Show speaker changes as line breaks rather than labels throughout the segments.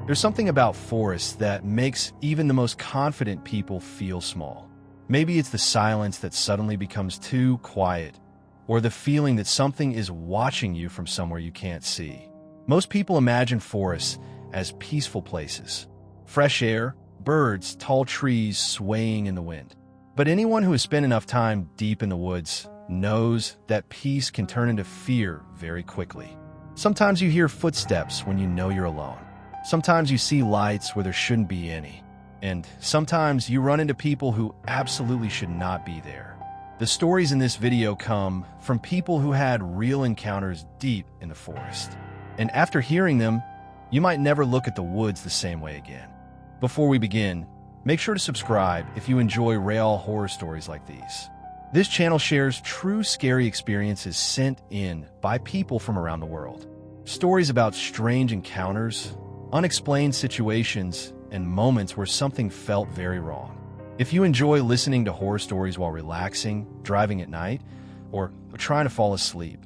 There's something about forests that makes even the most confident people feel small. Maybe it's the silence that suddenly becomes too quiet, or the feeling that something is watching you from somewhere you can't see. Most people imagine forests as peaceful places. Fresh air, birds, tall trees swaying in the wind. But anyone who has spent enough time deep in the woods knows that peace can turn into fear very quickly. Sometimes you hear footsteps when you know you're alone. Sometimes you see lights where there shouldn't be any. And sometimes you run into people who absolutely should not be there. The stories in this video come from people who had real encounters deep in the forest. And after hearing them, you might never look at the woods the same way again. Before we begin, make sure to subscribe if you enjoy real horror stories like these. This channel shares true scary experiences sent in by people from around the world. Stories about strange encounters, unexplained situations, and moments where something felt very wrong. If you enjoy listening to horror stories while relaxing, driving at night, or trying to fall asleep,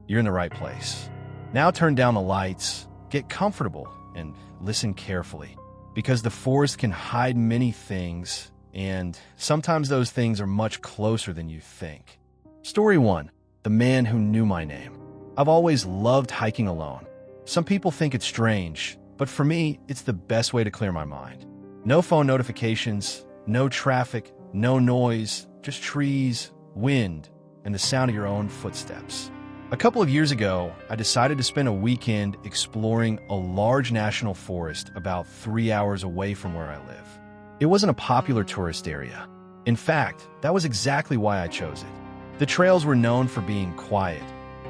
you're in the right place. Now turn down the lights, get comfortable, and listen carefully, because the forest can hide many things, and sometimes those things are much closer than you think. Story 1. The Man Who Knew My Name. I've always loved hiking alone. Some people think it's strange, but for me, it's the best way to clear my mind. No phone notifications, no traffic, no noise, just trees, wind, and the sound of your own footsteps. A couple of years ago, I decided to spend a weekend exploring a large national forest about 3 hours away from where I live. It wasn't a popular tourist area. In fact, that was exactly why I chose it. The trails were known for being quiet,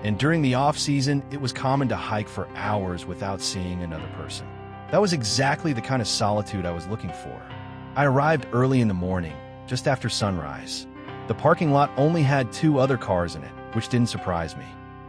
and during the off-season, it was common to hike for hours without seeing another person. That was exactly the kind of solitude I was looking for. I arrived early in the morning, just after sunrise. The parking lot only had 2 other cars in it, which didn't surprise me.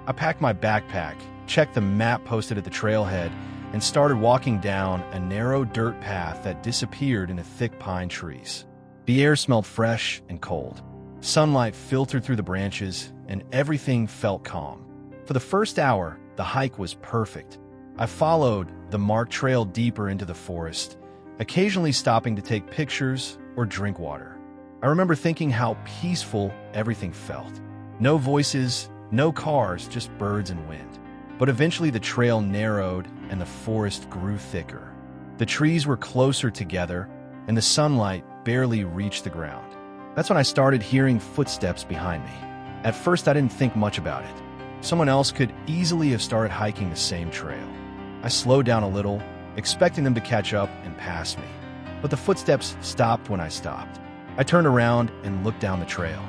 I packed my backpack, checked the map posted at the trailhead, and started walking down a narrow dirt path that disappeared into thick pine trees. The air smelled fresh and cold. Sunlight filtered through the branches, and everything felt calm. For the first hour, the hike was perfect. I followed the marked trail deeper into the forest, occasionally stopping to take pictures or drink water. I remember thinking how peaceful everything felt. No voices, no cars, just birds and wind. But eventually the trail narrowed and the forest grew thicker. The trees were closer together, and the sunlight barely reached the ground. That's when I started hearing footsteps behind me. At first, I didn't think much about it. Someone else could easily have started hiking the same trail. I slowed down a little, expecting them to catch up and pass me. But the footsteps stopped when I stopped. I turned around and looked down the trail.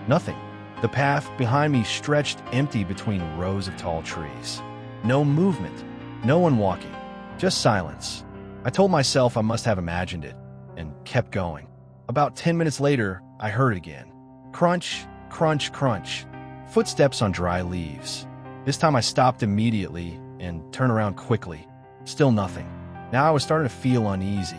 Nothing. The path behind me stretched empty between rows of tall trees. No movement, no one walking, just silence. I told myself I must have imagined it, and kept going. About 10 minutes later, I heard it again. Crunch, crunch, crunch. Footsteps on dry leaves. This time I stopped immediately and turned around quickly. Still nothing. Now I was starting to feel uneasy.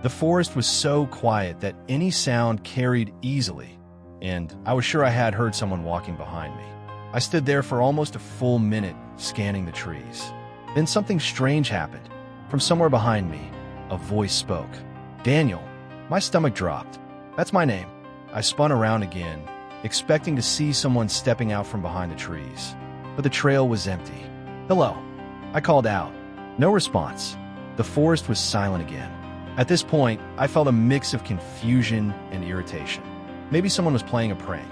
The forest was so quiet that any sound carried easily, and I was sure I had heard someone walking behind me. I stood there for almost a full minute, scanning the trees. Then something strange happened. From somewhere behind me, a voice spoke. Daniel. My stomach dropped. That's my name. I spun around again, expecting to see someone stepping out from behind the trees. But the trail was empty. Hello. I called out. No response. The forest was silent again. At this point, I felt a mix of confusion and irritation. Maybe someone was playing a prank.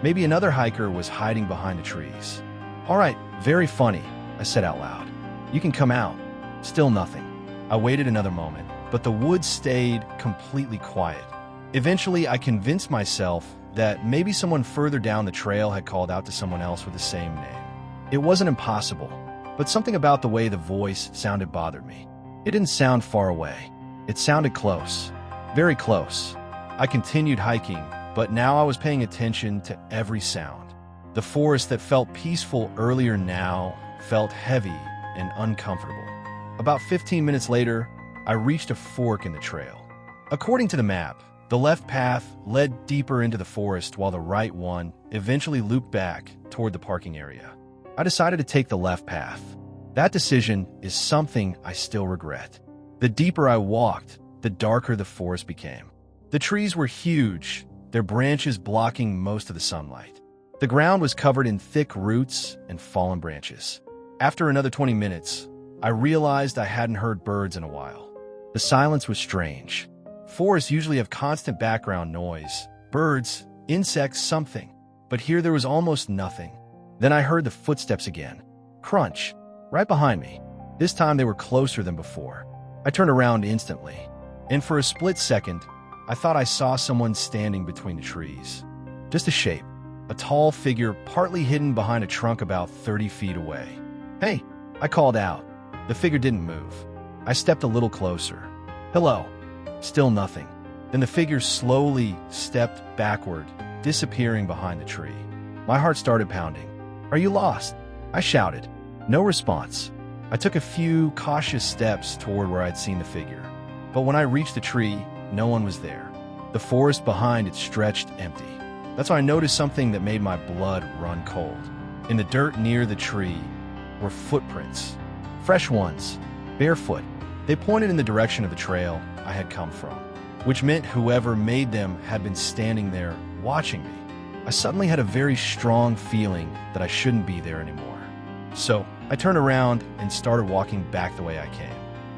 Maybe another hiker was hiding behind the trees. All right, very funny, I said out loud. You can come out. Still nothing. I waited another moment, but the woods stayed completely quiet. Eventually, I convinced myself that maybe someone further down the trail had called out to someone else with the same name. It wasn't impossible, but something about the way the voice sounded bothered me. It didn't sound far away. It sounded close, very close. I continued hiking, but now I was paying attention to every sound. The forest that felt peaceful earlier now felt heavy and uncomfortable. About 15 minutes later, I reached a fork in the trail. According to the map, the left path led deeper into the forest while the right one eventually looped back toward the parking area. I decided to take the left path. That decision is something I still regret. The deeper I walked, the darker the forest became. The trees were huge, their branches blocking most of the sunlight. The ground was covered in thick roots and fallen branches. After another 20 minutes, I realized I hadn't heard birds in a while. The silence was strange. Forests usually have constant background noise, birds, insects, something. But here there was almost nothing. Then I heard the footsteps again. Crunch, right behind me. This time they were closer than before. I turned around instantly, and for a split second, I thought I saw someone standing between the trees. Just a shape, a tall figure partly hidden behind a trunk about 30 feet away. "Hey," I called out. The figure didn't move. I stepped a little closer. "Hello." Still nothing. Then the figure slowly stepped backward, disappearing behind the tree. My heart started pounding. "Are you lost?" I shouted. No response. I took a few cautious steps toward where I'd seen the figure. But when I reached the tree, no one was there. The forest behind it stretched empty. That's when I noticed something that made my blood run cold. In the dirt near the tree were footprints. Fresh ones, barefoot. They pointed in the direction of the trail I had come from, which meant whoever made them had been standing there watching me. I suddenly had a very strong feeling that I shouldn't be there anymore. So I turned around and started walking back the way I came.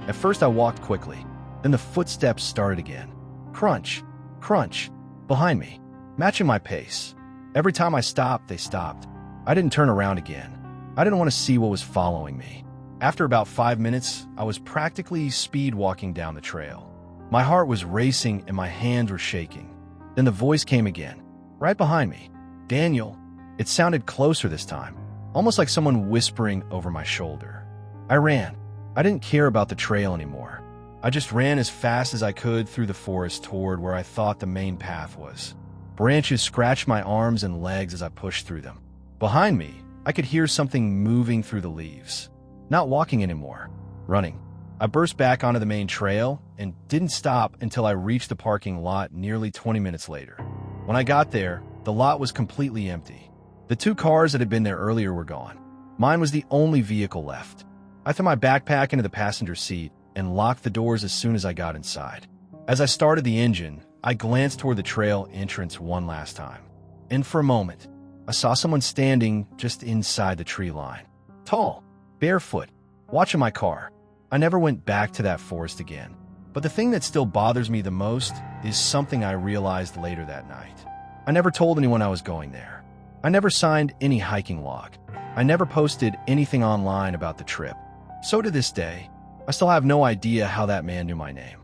At first I walked quickly. Then the footsteps started again. Crunch, crunch, behind me, matching my pace. Every time I stopped, they stopped. I didn't turn around again. I didn't want to see what was following me. After about 5 minutes, I was practically speed walking down the trail. My heart was racing and my hands were shaking. Then the voice came again, right behind me. "Daniel." It sounded closer this time, almost like someone whispering over my shoulder. I ran. I didn't care about the trail anymore. I just ran as fast as I could through the forest toward where I thought the main path was. Branches scratched my arms and legs as I pushed through them. Behind me, I could hear something moving through the leaves. Not walking anymore, running. I burst back onto the main trail and didn't stop until I reached the parking lot nearly 20 minutes later. When I got there, the lot was completely empty. The 2 cars that had been there earlier were gone. Mine was the only vehicle left. I threw my backpack into the passenger seat and locked the doors as soon as I got inside. As I started the engine, I glanced toward the trail entrance one last time. And for a moment, I saw someone standing just inside the tree line. Tall, barefoot, watching my car. I never went back to that forest again. But the thing that still bothers me the most is something I realized later that night. I never told anyone I was going there. I never signed any hiking log. I never posted anything online about the trip. So to this day, I still have no idea how that man knew my name.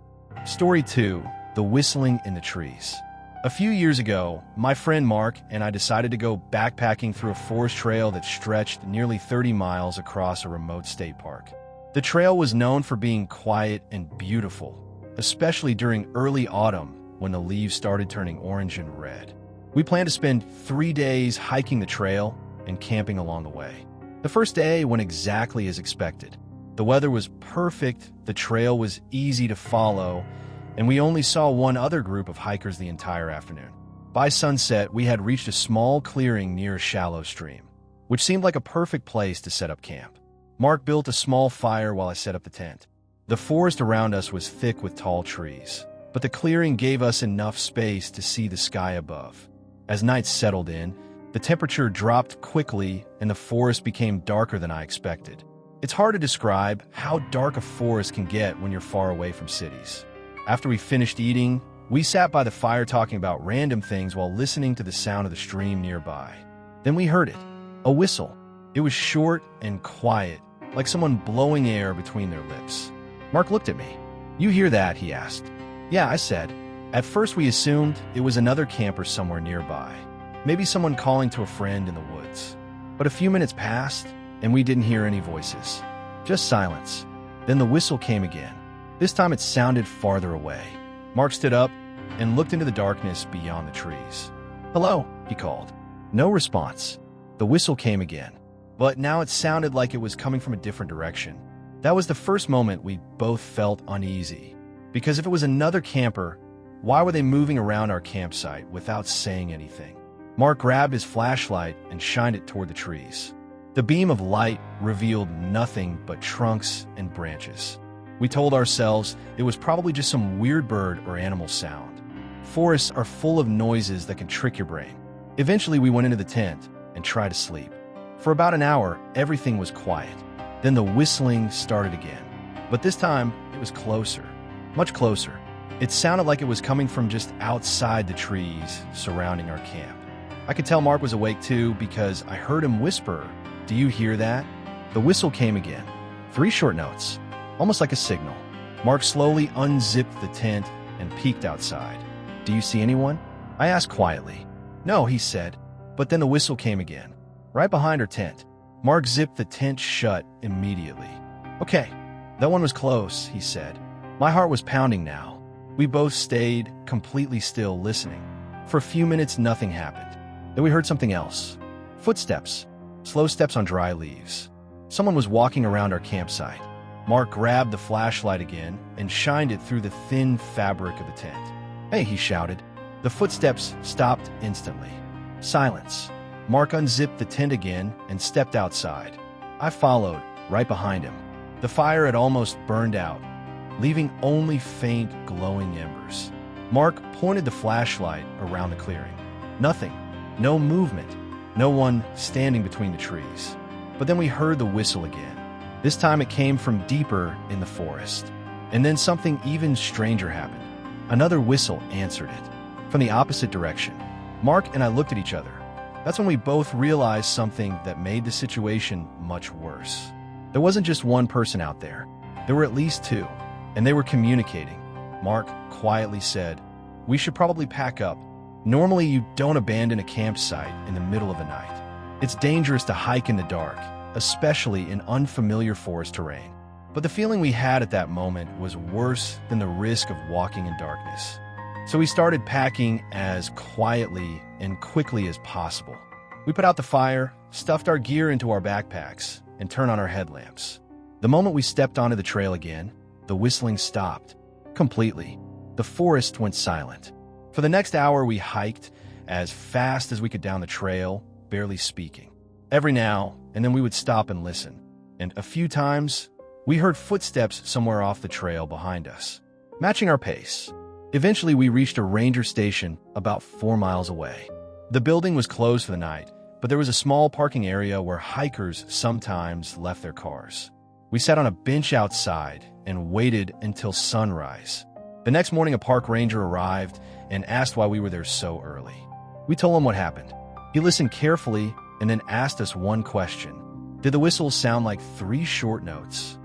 Story 2, the whistling in the trees. A few years ago, my friend Mark and I decided to go backpacking through a forest trail that stretched nearly 30 miles across a remote state park. The trail was known for being quiet and beautiful, especially during early autumn when the leaves started turning orange and red. We planned to spend 3 days hiking the trail and camping along the way. The first day went exactly as expected. The weather was perfect, the trail was easy to follow, and we only saw one other group of hikers the entire afternoon. By sunset, we had reached a small clearing near a shallow stream, which seemed like a perfect place to set up camp. Mark built a small fire while I set up the tent. The forest around us was thick with tall trees, but the clearing gave us enough space to see the sky above. As night settled in, the temperature dropped quickly and the forest became darker than I expected. It's hard to describe how dark a forest can get when you're far away from cities. After we finished eating, we sat by the fire talking about random things while listening to the sound of the stream nearby. Then we heard it, a whistle. It was short and quiet, like someone blowing air between their lips. Mark looked at me. "You hear that?" he asked. "Yeah," I said. At first we assumed it was another camper somewhere nearby, maybe someone calling to a friend in the woods. But a few minutes passed, and we didn't hear any voices. Just silence. Then the whistle came again. This time it sounded farther away. Mark stood up and looked into the darkness beyond the trees. "Hello," he called. No response. The whistle came again, but now it sounded like it was coming from a different direction. That was the first moment we both felt uneasy, because if it was another camper, why were they moving around our campsite without saying anything? Mark grabbed his flashlight and shined it toward the trees. The beam of light revealed nothing but trunks and branches. We told ourselves it was probably just some weird bird or animal sound. Forests are full of noises that can trick your brain. Eventually, we went into the tent and tried to sleep. For about an hour, everything was quiet. Then the whistling started again. But this time, it was closer, much closer. It sounded like it was coming from just outside the trees surrounding our camp. I could tell Mark was awake too because I heard him whisper, "Do you hear that?" The whistle came again. 3 short notes, almost like a signal. Mark slowly unzipped the tent and peeked outside. "Do you see anyone?" I asked quietly. "No," he said. But then the whistle came again, right behind our tent. Mark zipped the tent shut immediately. "Okay, that one was close," he said. My heart was pounding now. We both stayed completely still, listening. For a few minutes, nothing happened. Then we heard something else. Footsteps. Slow steps on dry leaves. Someone was walking around our campsite. Mark grabbed the flashlight again and shined it through the thin fabric of the tent. "Hey," he shouted. The footsteps stopped instantly. Silence. Mark unzipped the tent again and stepped outside. I followed, right behind him. The fire had almost burned out, leaving only faint glowing embers. Mark pointed the flashlight around the clearing. Nothing. No movement. No one standing between the trees. But then we heard the whistle again. This time it came from deeper in the forest. And then something even stranger happened. Another whistle answered it, from the opposite direction. Mark and I looked at each other. That's when we both realized something that made the situation much worse. There wasn't just one person out there. There were at least 2, and they were communicating. Mark quietly said, "We should probably pack up. Normally you don't abandon a campsite in the middle of the night. It's dangerous to hike in the dark, especially in unfamiliar forest terrain." But the feeling we had at that moment was worse than the risk of walking in darkness. So we started packing as quietly and quickly as possible. We put out the fire, stuffed our gear into our backpacks, and turned on our headlamps. The moment we stepped onto the trail again, the whistling stopped. Completely. The forest went silent. For the next hour, we hiked as fast as we could down the trail, barely speaking. Every now and then we would stop and listen. And a few times, we heard footsteps somewhere off the trail behind us, matching our pace. Eventually, we reached a ranger station about 4 miles away. The building was closed for the night, but there was a small parking area where hikers sometimes left their cars. We sat on a bench outside and waited until sunrise. The next morning, a park ranger arrived and asked why we were there so early. We told him what happened. He listened carefully and then asked us one question. Did the whistle sound like 3 short notes?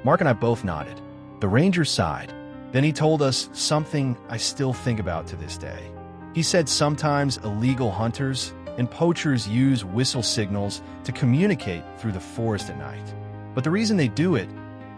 Mark and I both nodded. The ranger sighed. Then he told us something I still think about to this day. He said sometimes illegal hunters and poachers use whistle signals to communicate through the forest at night. But the reason they do it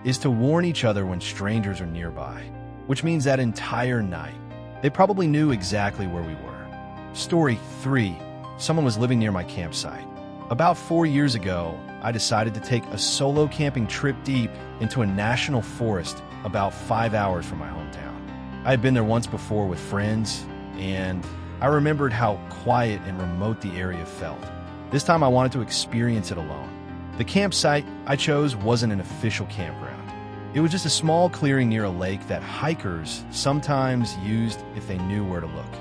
is to warn each other when strangers are nearby, which means that entire night, they probably knew exactly where we were. Story 3. Someone was living near my campsite. About 4 years ago, I decided to take a solo camping trip deep into a national forest about 5 hours from my hometown. I had been there once before with friends, and I remembered how quiet and remote the area felt. This time I wanted to experience it alone. The campsite I chose wasn't an official campground. It was just a small clearing near a lake that hikers sometimes used if they knew where to look.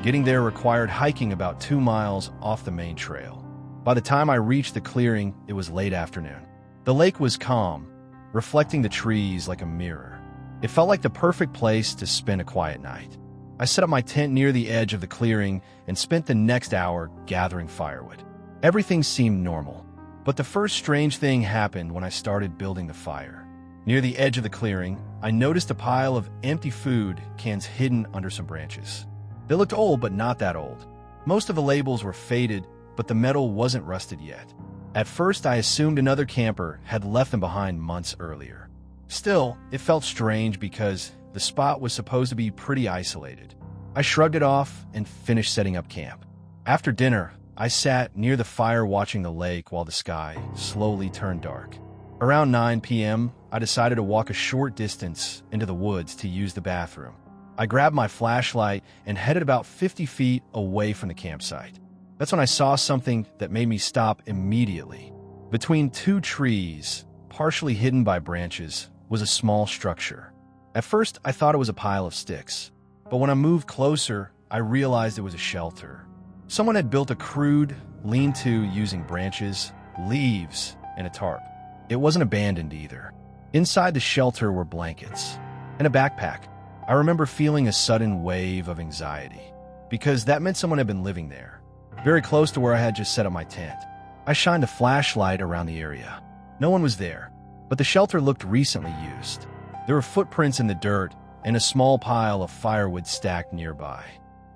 Getting there required hiking about 2 miles off the main trail. By the time I reached the clearing, it was late afternoon. The lake was calm, reflecting the trees like a mirror. It felt like the perfect place to spend a quiet night. I set up my tent near the edge of the clearing and spent the next hour gathering firewood. Everything seemed normal, but the first strange thing happened when I started building the fire. Near the edge of the clearing, I noticed a pile of empty food cans hidden under some branches. They looked old, but not that old. Most of the labels were faded, but the metal wasn't rusted yet. At first, I assumed another camper had left them behind months earlier. Still, it felt strange because the spot was supposed to be pretty isolated. I shrugged it off and finished setting up camp. After dinner, I sat near the fire watching the lake while the sky slowly turned dark. Around 9 p.m., I decided to walk a short distance into the woods to use the bathroom. I grabbed my flashlight and headed about 50 feet away from the campsite. That's when I saw something that made me stop immediately. Between 2 trees, partially hidden by branches, was a small structure. At first, I thought it was a pile of sticks, but when I moved closer, I realized it was a shelter. Someone had built a crude lean-to using branches, leaves, and a tarp. It wasn't abandoned either. Inside the shelter were blankets and a backpack. I remember feeling a sudden wave of anxiety, because that meant someone had been living there, very close to where I had just set up my tent. I shined a flashlight around the area. No one was there, but the shelter looked recently used. There were footprints in the dirt and a small pile of firewood stacked nearby.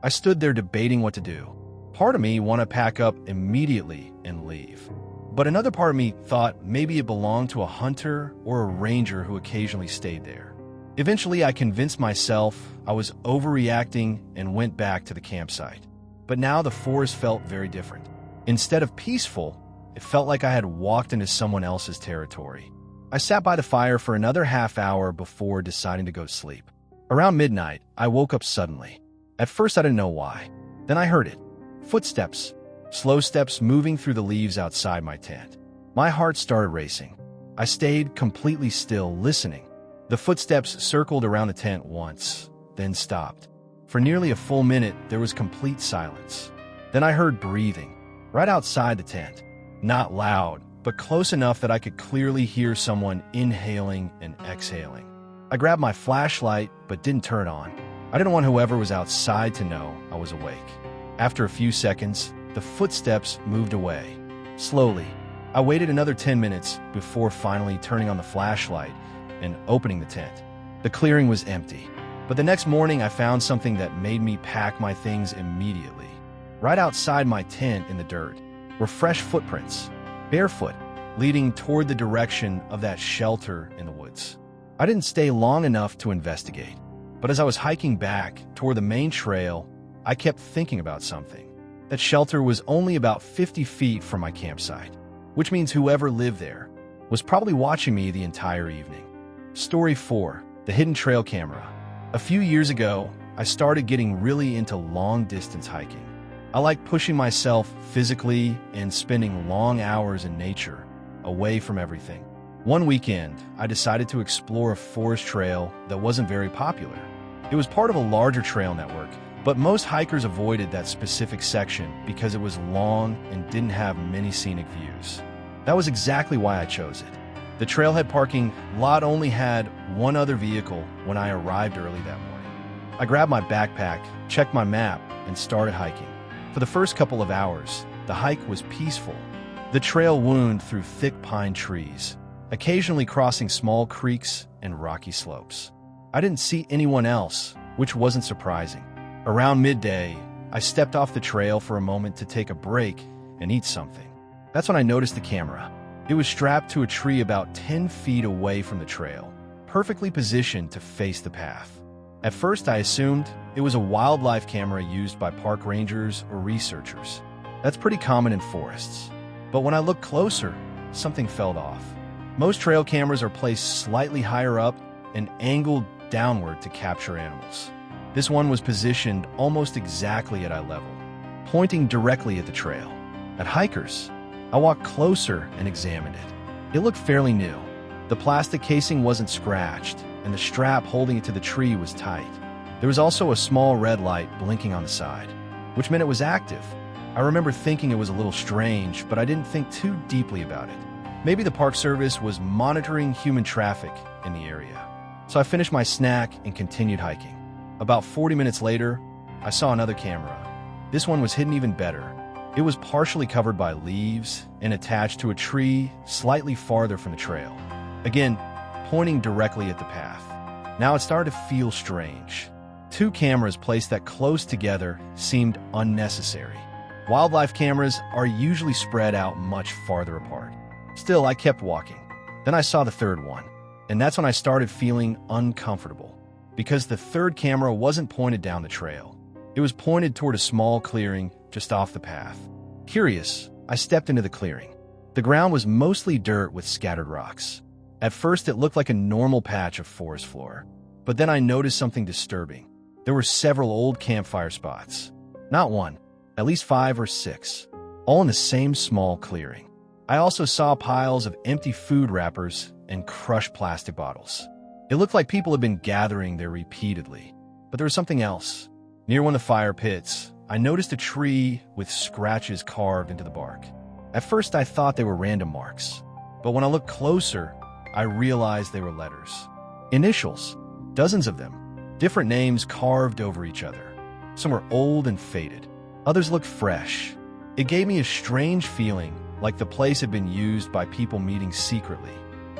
I stood there debating what to do. Part of me wanted to pack up immediately and leave, but another part of me thought maybe it belonged to a hunter or a ranger who occasionally stayed there. Eventually, I convinced myself I was overreacting and went back to the campsite. But now the forest felt very different. Instead of peaceful, it felt like I had walked into someone else's territory. I sat by the fire for another half hour before deciding to go to sleep. Around midnight, I woke up suddenly. At first, I didn't know why. Then I heard it. Footsteps. Slow steps moving through the leaves outside my tent. My heart started racing. I stayed completely still, listening. The footsteps circled around the tent once, then stopped. For nearly a full minute, there was complete silence. Then I heard breathing, right outside the tent. Not loud, but close enough that I could clearly hear someone inhaling and exhaling. I grabbed my flashlight, but didn't turn it on. I didn't want whoever was outside to know I was awake. After a few seconds, the footsteps moved away. Slowly, I waited another 10 minutes before finally turning on the flashlight and opening the tent. The clearing was empty, but the next morning I found something that made me pack my things immediately. Right outside my tent in the dirt were fresh footprints, barefoot, leading toward the direction of that shelter in the woods. I didn't stay long enough to investigate, but as I was hiking back toward the main trail, I kept thinking about something. That shelter was only about 50 feet from my campsite, which means whoever lived there was probably watching me the entire evening. Story 4. The Hidden Trail Camera. A few years ago, I started getting really into long-distance hiking. I like pushing myself physically and spending long hours in nature, away from everything. One weekend, I decided to explore a forest trail that wasn't very popular. It was part of a larger trail network, but most hikers avoided that specific section because it was long and didn't have many scenic views. That was exactly why I chose it. The trailhead parking lot only had one other vehicle when I arrived early that morning. I grabbed my backpack, checked my map, and started hiking. For the first couple of hours, the hike was peaceful. The trail wound through thick pine trees, occasionally crossing small creeks and rocky slopes. I didn't see anyone else, which wasn't surprising. Around midday, I stepped off the trail for a moment to take a break and eat something. That's when I noticed the camera. It was strapped to a tree about 10 feet away from the trail, perfectly positioned to face the path. At first, I assumed it was a wildlife camera used by park rangers or researchers. That's pretty common in forests. But when I looked closer, something felt off. Most trail cameras are placed slightly higher up and angled downward to capture animals. This one was positioned almost exactly at eye level, pointing directly at the trail. At hikers, I walked closer and examined it. It looked fairly new. The plastic casing wasn't scratched, and the strap holding it to the tree was tight. There was also a small red light blinking on the side, which meant it was active. I remember thinking it was a little strange, but I didn't think too deeply about it. Maybe the Park Service was monitoring human traffic in the area. So I finished my snack and continued hiking. About 40 minutes later, I saw another camera. This one was hidden even better. It was partially covered by leaves and attached to a tree slightly farther from the trail. Again, pointing directly at the path. Now it started to feel strange. Two cameras placed that close together seemed unnecessary. Wildlife cameras are usually spread out much farther apart. Still, I kept walking. Then I saw the third one, and that's when I started feeling uncomfortable, because the third camera wasn't pointed down the trail. It was pointed toward a small clearing just off the path. Curious, I stepped into the clearing. The ground was mostly dirt with scattered rocks. At first, it looked like a normal patch of forest floor, but then I noticed something disturbing. There were several old campfire spots. Not one, at least 5 or 6, all in the same small clearing. I also saw piles of empty food wrappers and crushed plastic bottles. It looked like people had been gathering there repeatedly. But there was something else. Near one of the fire pits, I noticed a tree with scratches carved into the bark. At first, I thought they were random marks. But when I looked closer, I realized they were letters. Initials. Dozens of them. Different names carved over each other. Some were old and faded. Others looked fresh. It gave me a strange feeling, like the place had been used by people meeting secretly.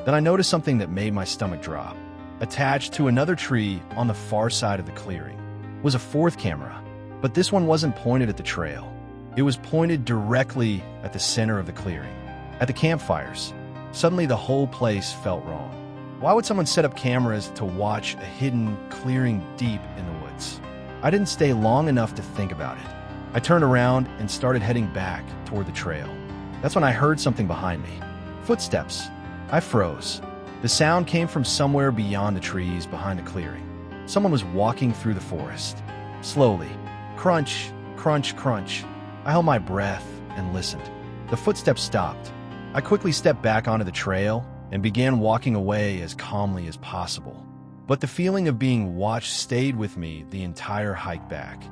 Then I noticed something that made my stomach drop. Attached to another tree on the far side of the clearing was a fourth camera, but this one wasn't pointed at the trail. It was pointed directly at the center of the clearing, at the campfires. Suddenly, the whole place felt wrong. Why would someone set up cameras to watch a hidden clearing deep in the woods? I didn't stay long enough to think about it. I turned around and started heading back toward the trail. That's when I heard something behind me. Footsteps. I froze. The sound came from somewhere beyond the trees behind the clearing. Someone was walking through the forest. Slowly. Crunch, crunch, crunch. I held my breath and listened. The footsteps stopped. I quickly stepped back onto the trail and began walking away as calmly as possible. But the feeling of being watched stayed with me the entire hike back.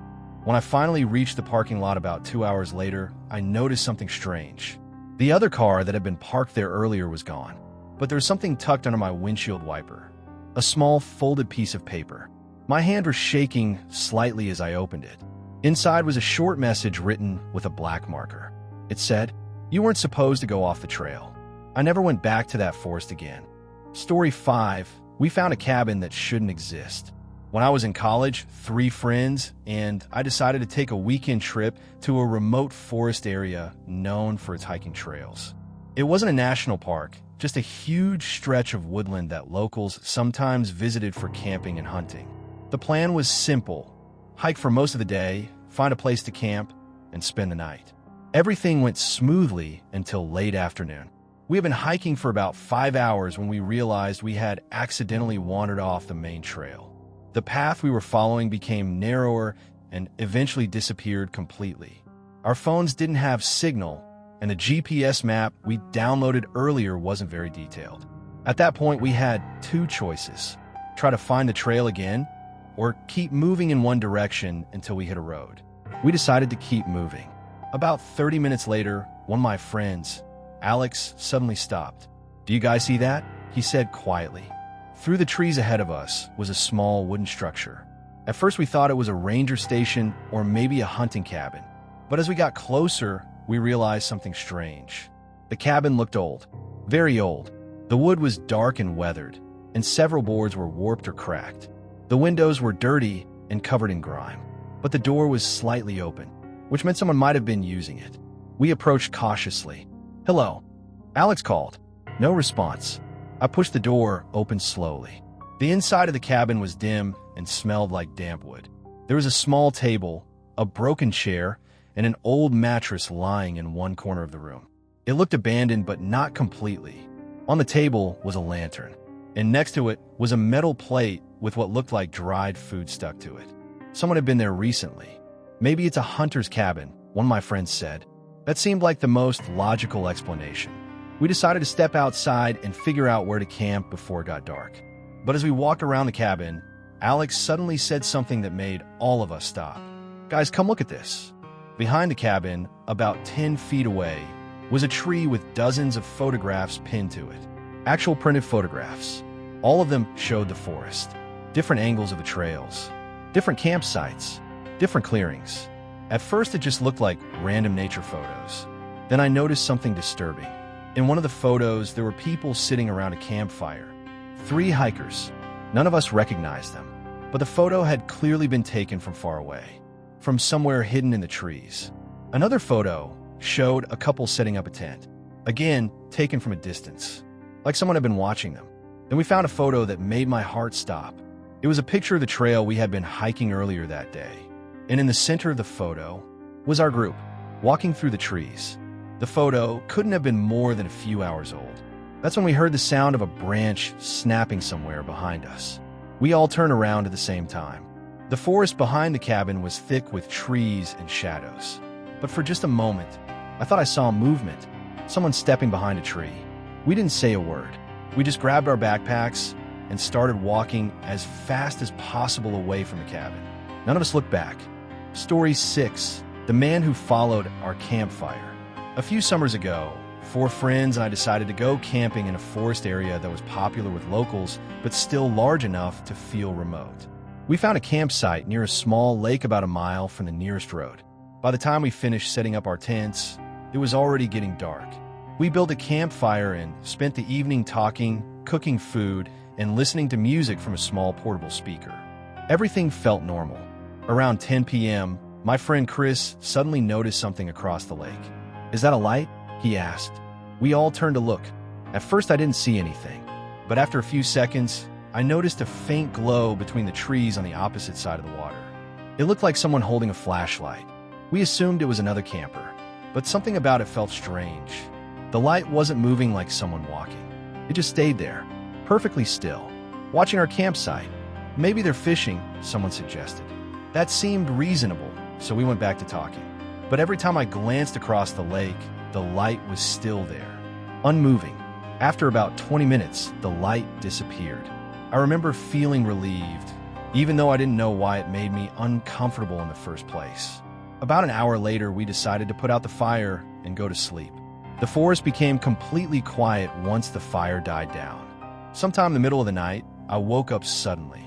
When I finally reached the parking lot about 2 hours later, I noticed something strange. The other car that had been parked there earlier was gone, but there was something tucked under my windshield wiper. A small folded piece of paper. My hand was shaking slightly as I opened it. Inside was a short message written with a black marker. It said, "You weren't supposed to go off the trail." I never went back to that forest again. Story 5. We found a cabin that shouldn't exist. When I was in college, 3 friends and I decided to take a weekend trip to a remote forest area known for its hiking trails. It wasn't a national park, just a huge stretch of woodland that locals sometimes visited for camping and hunting. The plan was simple: hike for most of the day, find a place to camp, and spend the night. Everything went smoothly until late afternoon. We had been hiking for about 5 hours when we realized we had accidentally wandered off the main trail. The path we were following became narrower and eventually disappeared completely. Our phones didn't have signal, and the GPS map we downloaded earlier wasn't very detailed. At that point, we had 2 choices: try to find the trail again, or keep moving in one direction until we hit a road. We decided to keep moving. About 30 minutes later, one of my friends, Alex, suddenly stopped. "Do you guys see that?" he said quietly. Through the trees ahead of us was a small wooden structure. At first we thought it was a ranger station or maybe a hunting cabin, but as we got closer, we realized something strange. The cabin looked old, very old. The wood was dark and weathered, and several boards were warped or cracked. The windows were dirty and covered in grime, but the door was slightly open, which meant someone might have been using it. We approached cautiously. "Hello," Alex called. No response. I pushed the door open slowly. The inside of the cabin was dim and smelled like damp wood. There was a small table, a broken chair, and an old mattress lying in one corner of the room. It looked abandoned, but not completely. On the table was a lantern, and next to it was a metal plate with what looked like dried food stuck to it. Someone had been there recently. "Maybe it's a hunter's cabin," one of my friends said. That seemed like the most logical explanation. We decided to step outside and figure out where to camp before it got dark. But as we walked around the cabin, Alex suddenly said something that made all of us stop. "Guys, come look at this." Behind the cabin, about 10 feet away, was a tree with dozens of photographs pinned to it. Actual printed photographs. All of them showed the forest, different angles of the trails, different campsites, different clearings. At first, it just looked like random nature photos. Then I noticed something disturbing. In one of the photos, there were people sitting around a campfire. 3 hikers. None of us recognized them, but the photo had clearly been taken from far away, from somewhere hidden in the trees. Another photo showed a couple setting up a tent, again taken from a distance, like someone had been watching them. Then we found a photo that made my heart stop. It was a picture of the trail we had been hiking earlier that day, and in the center of the photo was our group, walking through the trees. The photo couldn't have been more than a few hours old. That's when we heard the sound of a branch snapping somewhere behind us. We all turned around at the same time. The forest behind the cabin was thick with trees and shadows. But for just a moment, I thought I saw movement, someone stepping behind a tree. We didn't say a word. We just grabbed our backpacks and started walking as fast as possible away from the cabin. None of us looked back. Story 6. The man who followed our campfire. A few summers ago, 4 friends and I decided to go camping in a forest area that was popular with locals, but still large enough to feel remote. We found a campsite near a small lake about a mile from the nearest road. By the time we finished setting up our tents, it was already getting dark. We built a campfire and spent the evening talking, cooking food, and listening to music from a small portable speaker. Everything felt normal. Around 10 p.m., my friend Chris suddenly noticed something across the lake. "Is that a light?" he asked. We all turned to look. At first I didn't see anything, but after a few seconds, I noticed a faint glow between the trees on the opposite side of the water. It looked like someone holding a flashlight. We assumed it was another camper, but something about it felt strange. The light wasn't moving like someone walking. It just stayed there, perfectly still, watching our campsite. "Maybe they're fishing," someone suggested. That seemed reasonable, so we went back to talking. But every time I glanced across the lake, the light was still there, unmoving. After about 20 minutes, the light disappeared. I remember feeling relieved, even though I didn't know why it made me uncomfortable in the first place. About an hour later, we decided to put out the fire and go to sleep. The forest became completely quiet once the fire died down. Sometime in the middle of the night, I woke up suddenly.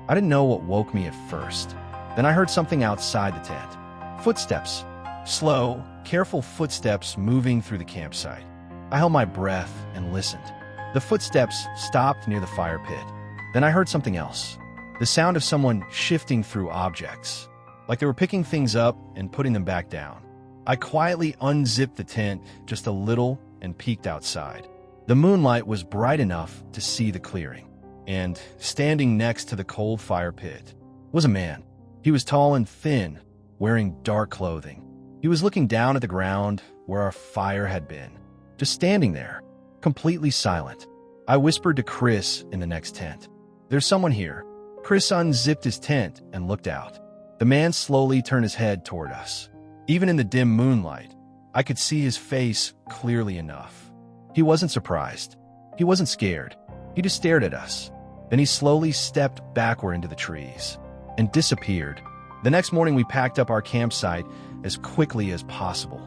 I didn't know what woke me at first. Then I heard something outside the tent. Footsteps. Slow, careful footsteps moving through the campsite. I held my breath and listened. The footsteps stopped near the fire pit. Then I heard something else. The sound of someone shifting through objects, like they were picking things up and putting them back down. I quietly unzipped the tent just a little and peeked outside. The moonlight was bright enough to see the clearing, and standing next to the cold fire pit was a man. He was tall and thin, wearing dark clothing. He was looking down at the ground where our fire had been, just standing there, completely silent. I whispered to Chris in the next tent, "There's someone here." Chris unzipped his tent and looked out. The man slowly turned his head toward us. Even in the dim moonlight, I could see his face clearly enough. He wasn't surprised. He wasn't scared. He just stared at us. Then he slowly stepped backward into the trees and disappeared. The next morning, we packed up our campsite as quickly as possible.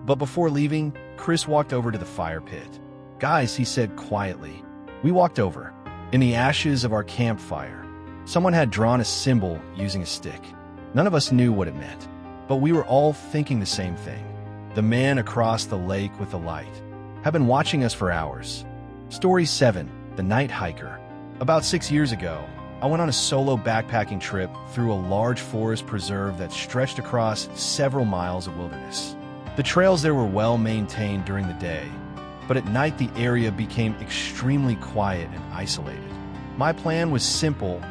But before leaving, Chris walked over to the fire pit. "Guys," he said quietly. We walked over. In the ashes of our campfire, someone had drawn a symbol using a stick. None of us knew what it meant, but we were all thinking the same thing. The man across the lake with the light had been watching us for hours. Story 7. The Night Hiker. About 6 years ago, I went on a solo backpacking trip through a large forest preserve that stretched across several miles of wilderness. The trails there were well maintained during the day, but at night the area became extremely quiet and isolated. My plan was simple: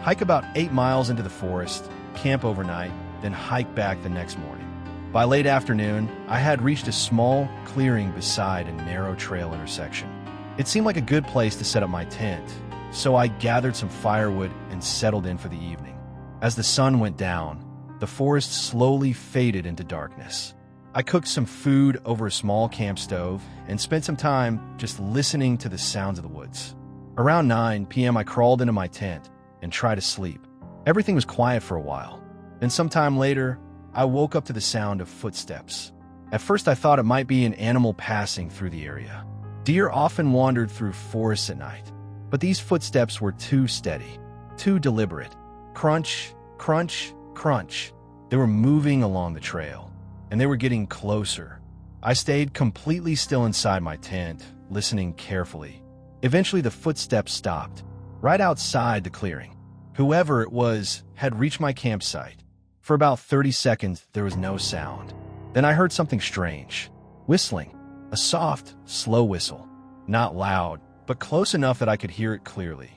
hike about 8 miles into the forest, camp overnight, then hike back the next morning. By late afternoon, I had reached a small clearing beside a narrow trail intersection. It seemed like a good place to set up my tent, so I gathered some firewood and settled in for the evening. As the sun went down, the forest slowly faded into darkness. I cooked some food over a small camp stove and spent some time just listening to the sounds of the woods. Around 9 p.m., I crawled into my tent and tried to sleep. Everything was quiet for a while. Then sometime later, I woke up to the sound of footsteps. At first, I thought it might be an animal passing through the area. Deer often wandered through forests at night, but these footsteps were too steady, too deliberate. Crunch, crunch, crunch. They were moving along the trail, and they were getting closer. I stayed completely still inside my tent, listening carefully. Eventually, the footsteps stopped, right outside the clearing. Whoever it was had reached my campsite. For about 30 seconds, there was no sound. Then I heard something strange. Whistling. A soft, slow whistle. Not loud, but close enough that I could hear it clearly.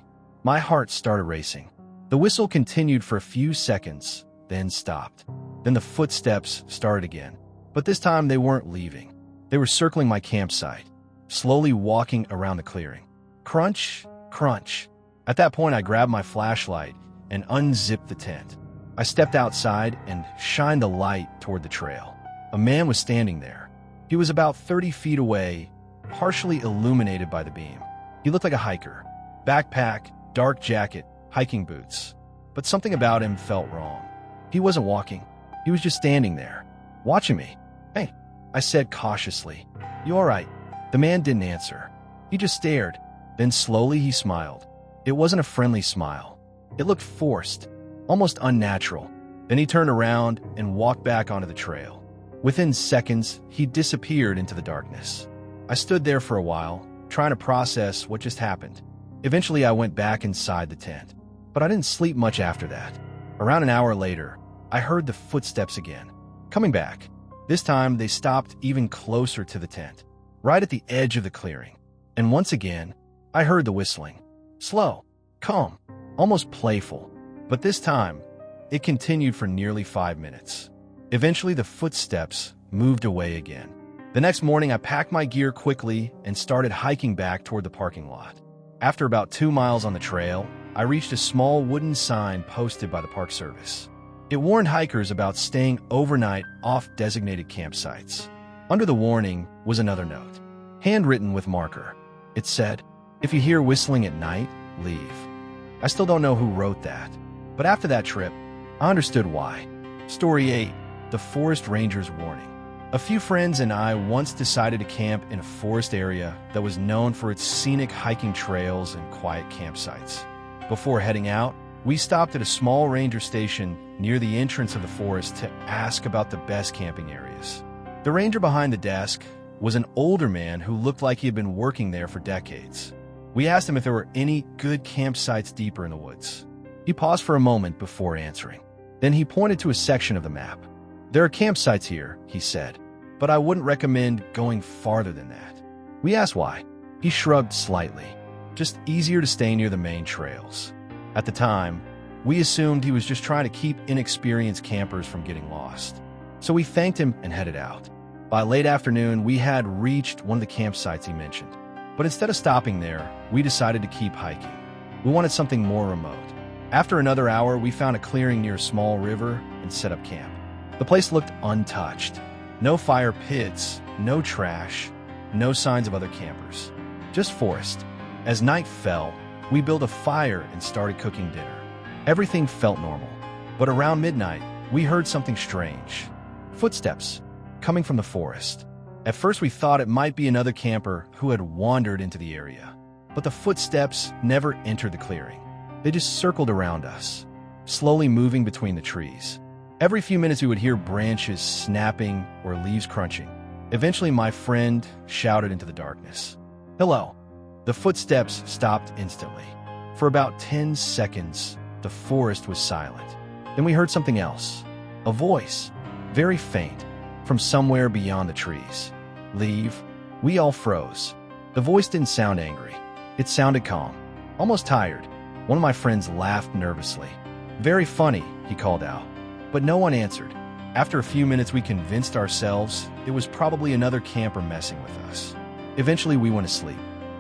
My heart started racing. The whistle continued for a few seconds, then stopped. Then the footsteps started again. But this time they weren't leaving. They were circling my campsite, slowly walking around the clearing. Crunch, crunch. At that point, I grabbed my flashlight and unzipped the tent. I stepped outside and shined the light toward the trail. A man was standing there. He was about 30 feet away, partially illuminated by the beam. He looked like a hiker. Backpack, dark jacket, hiking boots. But something about him felt wrong. He wasn't walking. He was just standing there, watching me. "Hey," I said cautiously. "You all right?" The man didn't answer. He just stared. Then slowly he smiled. It wasn't a friendly smile. It looked forced, almost unnatural. Then he turned around and walked back onto the trail. Within seconds, he disappeared into the darkness. I stood there for a while, trying to process what just happened. Eventually, I went back inside the tent. But I didn't sleep much after that. Around an hour later, I heard the footsteps again, coming back. This time, they stopped even closer to the tent, right at the edge of the clearing. And once again, I heard the whistling. Slow, calm, almost playful. But this time, it continued for nearly 5 minutes. Eventually, the footsteps moved away again. The next morning, I packed my gear quickly and started hiking back toward the parking lot. After about 2 miles on the trail, I reached a small wooden sign posted by the Park Service. It warned hikers about staying overnight off designated campsites. Under the warning was another note, handwritten with marker. It said, "If you hear whistling at night, leave." I still don't know who wrote that, but after that trip, I understood why. Story 8, The Forest Ranger's Warning. A few friends and I once decided to camp in a forest area that was known for its scenic hiking trails and quiet campsites. Before heading out, we stopped at a small ranger station near the entrance of the forest to ask about the best camping areas. The ranger behind the desk was an older man who looked like he had been working there for decades. We asked him if there were any good campsites deeper in the woods. He paused for a moment before answering. Then he pointed to a section of the map. "There are campsites here," he said, "but I wouldn't recommend going farther than that." We asked why. He shrugged slightly. "Just easier to stay near the main trails." At the time, we assumed he was just trying to keep inexperienced campers from getting lost. So we thanked him and headed out. By late afternoon, we had reached one of the campsites he mentioned. But instead of stopping there, we decided to keep hiking. We wanted something more remote. After another hour, we found a clearing near a small river and set up camp. The place looked untouched. No fire pits, no trash, no signs of other campers. Just forest. As night fell, we built a fire and started cooking dinner. Everything felt normal. But around midnight, we heard something strange. Footsteps coming from the forest. At first, we thought it might be another camper who had wandered into the area. But the footsteps never entered the clearing. They just circled around us, slowly moving between the trees. Every few minutes, we would hear branches snapping or leaves crunching. Eventually, my friend shouted into the darkness, "Hello." The footsteps stopped instantly. For about 10 seconds, the forest was silent. Then we heard something else. A voice, very faint, from somewhere beyond the trees. "Leave." We all froze. The voice didn't sound angry. It sounded calm, almost tired. One of my friends laughed nervously. "Very funny," he called out. But no one answered. After a few minutes, we convinced ourselves it was probably another camper messing with us. Eventually, we went to sleep.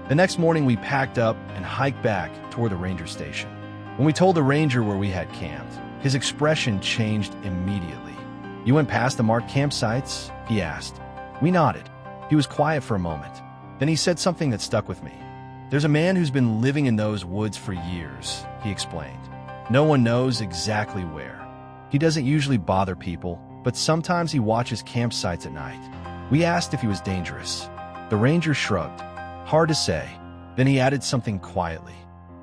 The next morning, we packed up and hiked back toward the ranger station. When we told the ranger where we had camped, his expression changed immediately. "You went past the marked campsites?" he asked. We nodded. He was quiet for a moment. Then he said something that stuck with me. "There's a man who's been living in those woods for years," he explained. "No one knows exactly where. He doesn't usually bother people, but sometimes he watches campsites at night." We asked if he was dangerous. The ranger shrugged. "Hard to say." Then he added something quietly.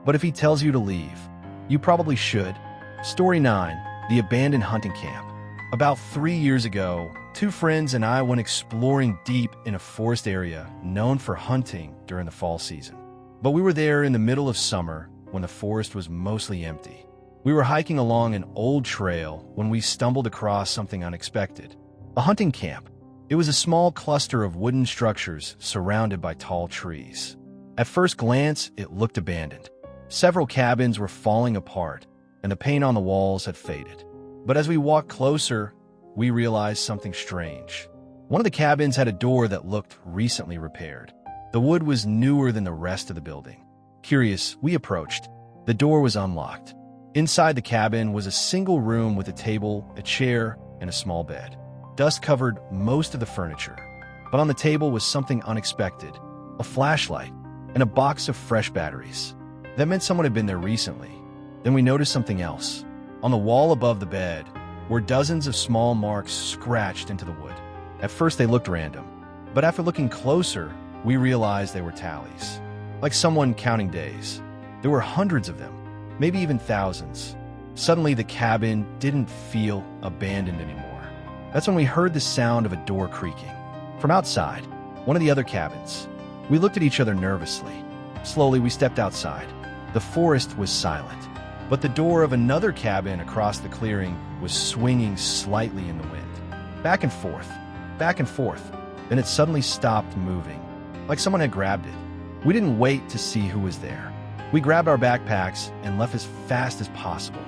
"But if he tells you to leave, you probably should." Story 9, The Abandoned Hunting Camp. About 3 years ago, 2 friends and I went exploring deep in a forest area known for hunting during the fall season. But we were there in the middle of summer when the forest was mostly empty. We were hiking along an old trail when we stumbled across something unexpected. A hunting camp. It was a small cluster of wooden structures surrounded by tall trees. At first glance, it looked abandoned. Several cabins were falling apart, and the paint on the walls had faded. But as we walked closer, we realized something strange. One of the cabins had a door that looked recently repaired. The wood was newer than the rest of the building. Curious, we approached. The door was unlocked. Inside the cabin was a single room with a table, a chair, and a small bed. Dust covered most of the furniture. But on the table was something unexpected, a flashlight and a box of fresh batteries. That meant someone had been there recently. Then we noticed something else. On the wall above the bed were dozens of small marks scratched into the wood. At first they looked random, but after looking closer, we realized they were tallies. Like someone counting days. There were hundreds of them, maybe even thousands. Suddenly the cabin didn't feel abandoned anymore. That's when we heard the sound of a door creaking. From outside, one of the other cabins. We looked at each other nervously. Slowly we stepped outside. The forest was silent, but the door of another cabin across the clearing was swinging slightly in the wind. Back and forth, back and forth. Then it suddenly stopped moving, like someone had grabbed it. We didn't wait to see who was there. We grabbed our backpacks and left as fast as possible.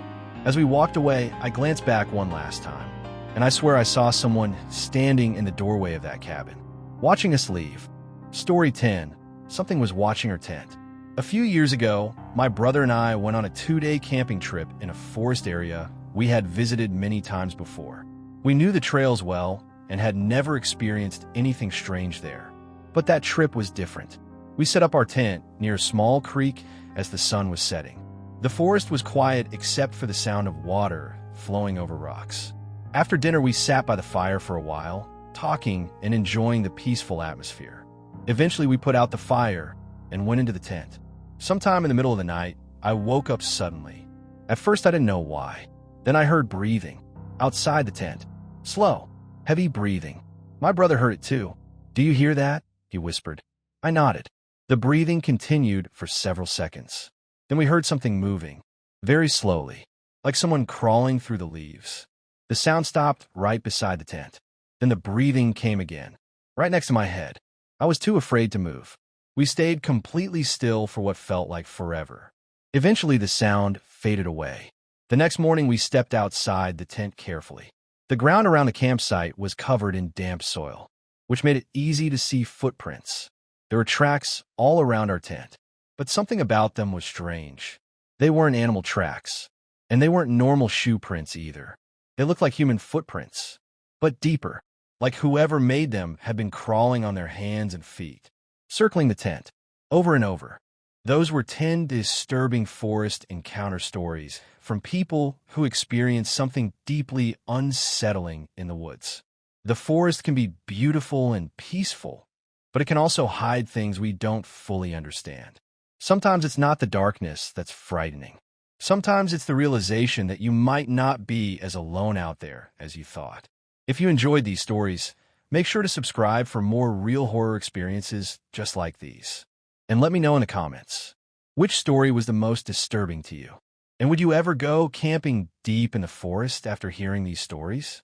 As we walked away, I glanced back one last time, and I swear I saw someone standing in the doorway of that cabin, watching us leave. Story 10. Something was watching our tent. A few years ago, my brother and I went on a 2-day camping trip in a forest area we had visited many times before. We knew the trails well and had never experienced anything strange there. But that trip was different. We set up our tent near a small creek as the sun was setting. The forest was quiet except for the sound of water flowing over rocks. After dinner, we sat by the fire for a while, talking and enjoying the peaceful atmosphere. Eventually, we put out the fire and went into the tent. Sometime in the middle of the night, I woke up suddenly. At first, I didn't know why. Then I heard breathing outside the tent. Slow, heavy breathing. My brother heard it too. "Do you hear that?" he whispered. I nodded. The breathing continued for several seconds. Then we heard something moving, very slowly, like someone crawling through the leaves. The sound stopped right beside the tent. Then the breathing came again, right next to my head. I was too afraid to move. We stayed completely still for what felt like forever. Eventually, the sound faded away. The next morning, we stepped outside the tent carefully. The ground around the campsite was covered in damp soil, which made it easy to see footprints. There were tracks all around our tent, but something about them was strange. They weren't animal tracks, and they weren't normal shoe prints either. They looked like human footprints, but deeper, like whoever made them had been crawling on their hands and feet, circling the tent, over and over. Those were 10 disturbing forest encounter stories from people who experienced something deeply unsettling in the woods. The forest can be beautiful and peaceful, but it can also hide things we don't fully understand. Sometimes it's not the darkness that's frightening. Sometimes it's the realization that you might not be as alone out there as you thought. If you enjoyed these stories, make sure to subscribe for more real horror experiences just like these. And let me know in the comments, which story was the most disturbing to you? And would you ever go camping deep in the forest after hearing these stories?